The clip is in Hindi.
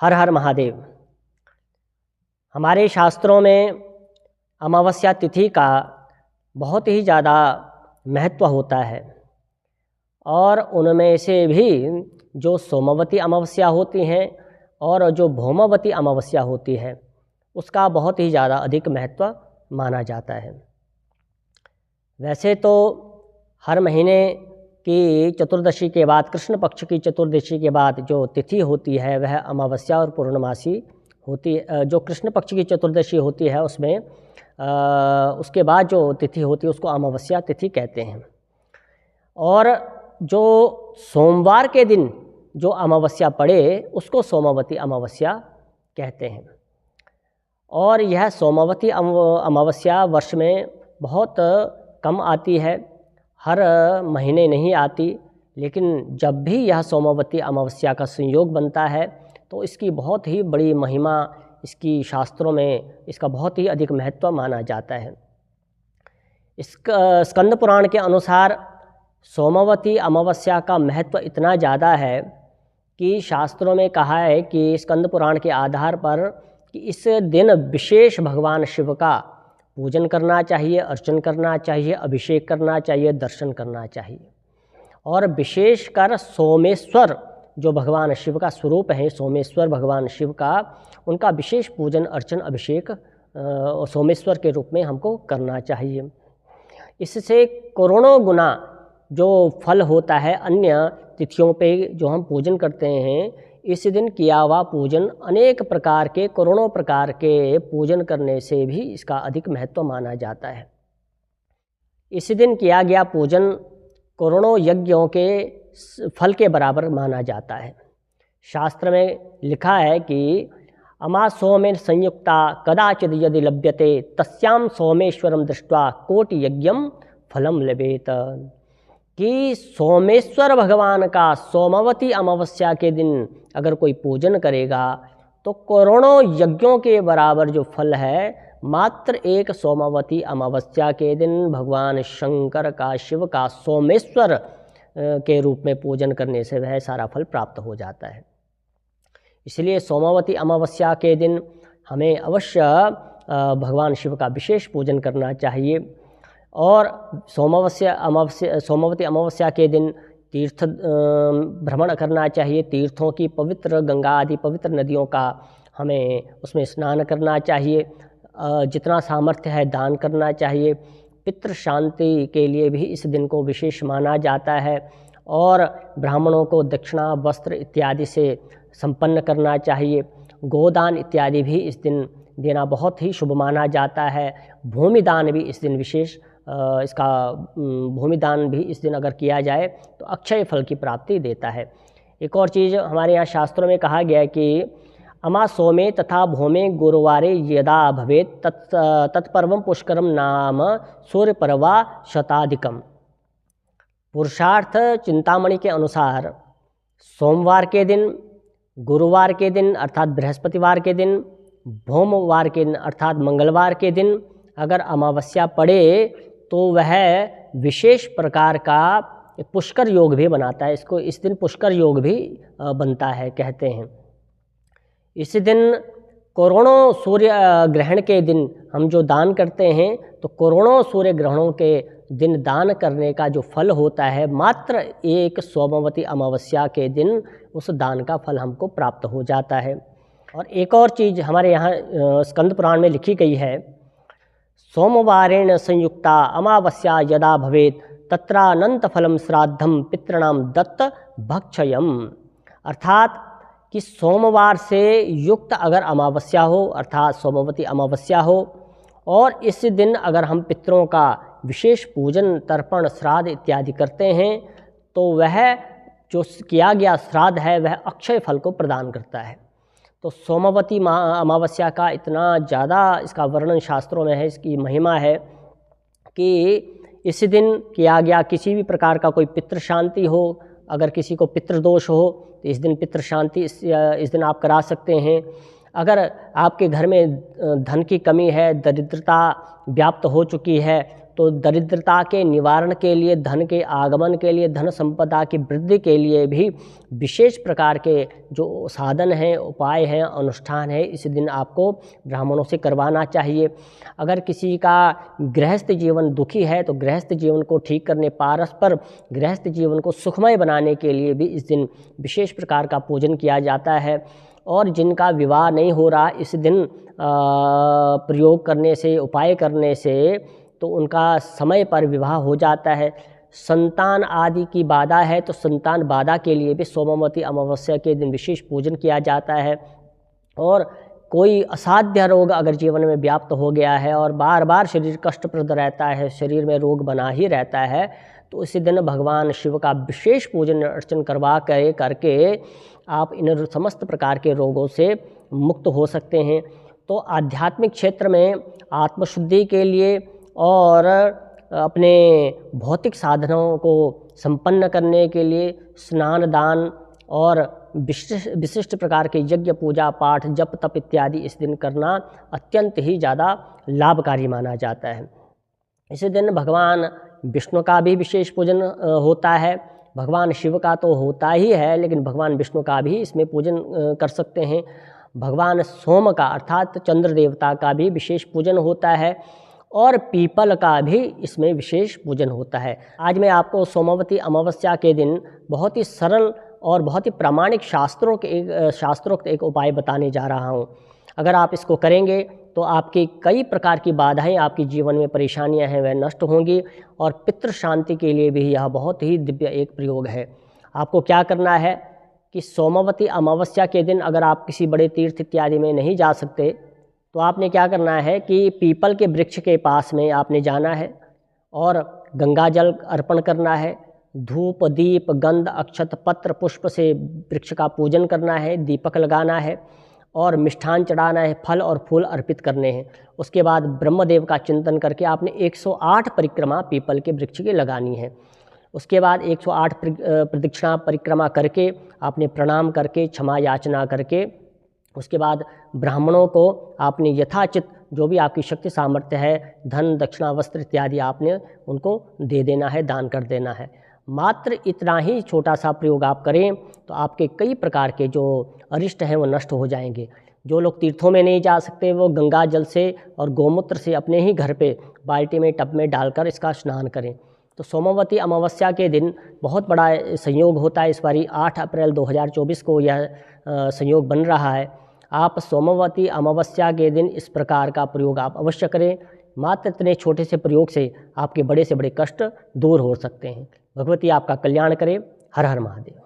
हर हर महादेव। हमारे शास्त्रों में अमावस्या तिथि का बहुत ही ज़्यादा महत्व होता है और उनमें से भी जो सोमवती अमावस्या होती हैं और जो भौमवती अमावस्या होती है उसका बहुत ही ज़्यादा अधिक महत्व माना जाता है। वैसे तो हर महीने की चतुर्दशी के बाद, कृष्ण पक्ष की चतुर्दशी के बाद जो तिथि होती है वह अमावस्या और पूर्णमासी होती है। जो कृष्ण पक्ष की चतुर्दशी होती है उसमें उसके बाद जो तिथि होती है उसको अमावस्या तिथि कहते हैं। और जो सोमवार के दिन जो अमावस्या पड़े उसको सोमवती अमावस्या कहते हैं। और यह सोमवती अमावस्या वर्ष में बहुत कम आती है, हर महीने नहीं आती, लेकिन जब भी यह सोमवती अमावस्या का संयोग बनता है तो इसकी बहुत ही बड़ी महिमा, इसकी शास्त्रों में इसका बहुत ही अधिक महत्व माना जाता है। इसका स्कंद पुराण के अनुसार सोमवती अमावस्या का महत्व इतना ज़्यादा है कि शास्त्रों में कहा है कि स्कंद पुराण के आधार पर कि इस दिन विशेष भगवान शिव का पूजन करना चाहिए, अर्चन करना चाहिए, अभिषेक करना चाहिए, दर्शन करना चाहिए। और विशेषकर सोमेश्वर जो भगवान शिव का स्वरूप है, सोमेश्वर भगवान शिव का, उनका विशेष पूजन अर्चन अभिषेक सोमेश्वर के रूप में हमको करना चाहिए। इससे करोड़ों गुना जो फल होता है अन्य तिथियों पे जो हम पूजन करते हैं, इस दिन किया हुआ पूजन अनेक प्रकार के, करोड़ों प्रकार के पूजन करने से भी इसका अधिक महत्व माना जाता है। इस दिन किया गया पूजन करोड़ों यज्ञों के फल के बराबर माना जाता है। शास्त्र में लिखा है कि अमा सोमेन संयुक्ता कदाचिद यदि लभ्यते तस्याम सोमेश्वरम दृष्ट्वा कोटि यज्ञम फलम लभेत। कि सोमेश्वर भगवान का सोमवती अमावस्या के दिन अगर कोई पूजन करेगा तो करोड़ों यज्ञों के बराबर जो फल है मात्र एक सोमवती अमावस्या के दिन भगवान शंकर का, शिव का सोमेश्वर के रूप में पूजन करने से वह सारा फल प्राप्त हो जाता है। इसलिए सोमवती अमावस्या के दिन हमें अवश्य भगवान शिव का विशेष पूजन करना चाहिए। और सोमवती अमावस्या के दिन तीर्थ भ्रमण करना चाहिए। तीर्थों की पवित्र, गंगा आदि पवित्र नदियों का हमें उसमें स्नान करना चाहिए। जितना सामर्थ्य है दान करना चाहिए। पितृ शांति के लिए भी इस दिन को विशेष माना जाता है और ब्राह्मणों को दक्षिणा, वस्त्र इत्यादि से संपन्न करना चाहिए। गोदान इत्यादि भी इस दिन देना बहुत ही शुभ माना जाता है। भूमिदान भी इस दिन विशेष, इसका भूमिदान भी इस दिन अगर किया जाए तो अक्षय फल की प्राप्ति देता है। एक और चीज़ हमारे यहाँ शास्त्रों में कहा गया है कि अमा सोमे तथा भौमे गुरुवारे यदा भवेत तत्पर्वम पुष्करम नाम सूर्यपर्वा शताधिकम। पुरुषार्थ चिंतामणि के अनुसार सोमवार के दिन, गुरुवार के दिन अर्थात बृहस्पतिवार के दिन, भौमवार के दिन अर्थात मंगलवार के दिन अगर अमावस्या पड़े तो वह विशेष प्रकार का पुष्कर योग भी बनाता है। इसको इस दिन पुष्कर योग भी बनता है, कहते हैं। इस दिन करोड़ों सूर्य ग्रहण के दिन हम जो दान करते हैं तो करोड़ों सूर्य ग्रहणों के दिन दान करने का जो फल होता है मात्र एक सोमवती अमावस्या के दिन उस दान का फल हमको प्राप्त हो जाता है। और एक और चीज़ हमारे यहाँ स्कंद पुराण में लिखी गई है, सोमवारेण संयुक्ता अमावस्या यदा भवेत तत्रानंत फलम श्राद्धम पितृणाम दत्त भक्षयम। अर्थात कि सोमवार से युक्त अगर अमावस्या हो अर्थात सोमवती अमावस्या हो और इस दिन अगर हम पितरों का विशेष पूजन, तर्पण, श्राद्ध इत्यादि करते हैं तो वह जो किया गया श्राद्ध है वह अक्षय फल को प्रदान करता है। तो सोमवती अमावस्या का इतना ज़्यादा इसका वर्णन शास्त्रों में है, इसकी महिमा है कि इस दिन किया गया किसी भी प्रकार का कोई पितृ शांति हो, अगर किसी को पितृदोष हो तो इस दिन पितृ शांति इस दिन आप करा सकते हैं। अगर आपके घर में धन की कमी है, दरिद्रता व्याप्त हो चुकी है, तो दरिद्रता के निवारण के लिए, धन के आगमन के लिए, धन संपदा की वृद्धि के लिए भी विशेष प्रकार के जो साधन हैं, उपाय हैं, अनुष्ठान है, इस दिन आपको ब्राह्मणों से करवाना चाहिए। अगर किसी का गृहस्थ जीवन दुखी है तो गृहस्थ जीवन को ठीक करने, परस्पर गृहस्थ जीवन को सुखमय बनाने के लिए भी इस दिन विशेष प्रकार का पूजन किया जाता है। और जिनका विवाह नहीं हो रहा, इस दिन प्रयोग करने से, उपाय करने से तो उनका समय पर विवाह हो जाता है। संतान आदि की बाधा है तो संतान बाधा के लिए भी सोमवती अमावस्या के दिन विशेष पूजन किया जाता है। और कोई असाध्य रोग अगर जीवन में व्याप्त हो गया है और बार बार शरीर कष्टप्रद रहता है, शरीर में रोग बना ही रहता है, तो इसी दिन भगवान शिव का विशेष पूजन अर्चन करके आप इन समस्त प्रकार के रोगों से मुक्त हो सकते हैं। तो आध्यात्मिक क्षेत्र में आत्मशुद्धि के लिए और अपने भौतिक साधनों को संपन्न करने के लिए स्नान, दान और विशिष्ट प्रकार के यज्ञ, पूजा पाठ, जप तप इत्यादि इस दिन करना अत्यंत ही ज़्यादा लाभकारी माना जाता है। इसी दिन भगवान विष्णु का भी विशेष पूजन होता है। भगवान शिव का तो होता ही है, लेकिन भगवान विष्णु का भी इसमें पूजन कर सकते हैं। भगवान सोम का अर्थात चंद्र देवता का भी विशेष पूजन होता है और पीपल का भी इसमें विशेष पूजन होता है। आज मैं आपको सोमवती अमावस्या के दिन बहुत ही सरल और बहुत ही प्रामाणिक शास्त्रोक्त एक उपाय बताने जा रहा हूँ। अगर आप इसको करेंगे तो आपकी कई प्रकार की बाधाएं, आपके जीवन में परेशानियां हैं, वह नष्ट होंगी और पितृ शांति के लिए भी यह बहुत ही दिव्य एक प्रयोग है। आपको क्या करना है कि सोमवती अमावस्या के दिन अगर आप किसी बड़े तीर्थ इत्यादि में नहीं जा सकते तो आपने क्या करना है कि पीपल के वृक्ष के पास में आपने जाना है और गंगा जल अर्पण करना है। धूप, दीप, गंध, अक्षत, पत्र, पुष्प से वृक्ष का पूजन करना है, दीपक लगाना है और मिष्ठान चढ़ाना है, फल और फूल अर्पित करने हैं। उसके बाद ब्रह्मदेव का चिंतन करके आपने 108 परिक्रमा पीपल के वृक्ष की लगानी है। उसके बाद 108 प्रदक्षिणा परिक्रमा करके आपने प्रणाम करके, क्षमा याचना करके, उसके बाद ब्राह्मणों को आपने यथाचित जो भी आपकी शक्ति सामर्थ्य है, धन, दक्षिणा, वस्त्र इत्यादि आपने उनको दे देना है, दान कर देना है। मात्र इतना ही छोटा सा प्रयोग आप करें तो आपके कई प्रकार के जो अरिष्ट हैं वो नष्ट हो जाएंगे। जो लोग तीर्थों में नहीं जा सकते वो गंगा जल से और गौमूत्र से अपने ही घर पे बाल्टी में, टब में डालकर इसका स्नान करें। तो सोमवती अमावस्या के दिन बहुत बड़ा संयोग होता है। इस बारी 8 अप्रैल 2024 को यह संयोग बन रहा है। आप सोमवती अमावस्या के दिन इस प्रकार का प्रयोग आप अवश्य करें। मात्र इतने छोटे से प्रयोग से आपके बड़े से बड़े कष्ट दूर हो सकते हैं। भगवती आपका कल्याण करे। हर हर महादेव।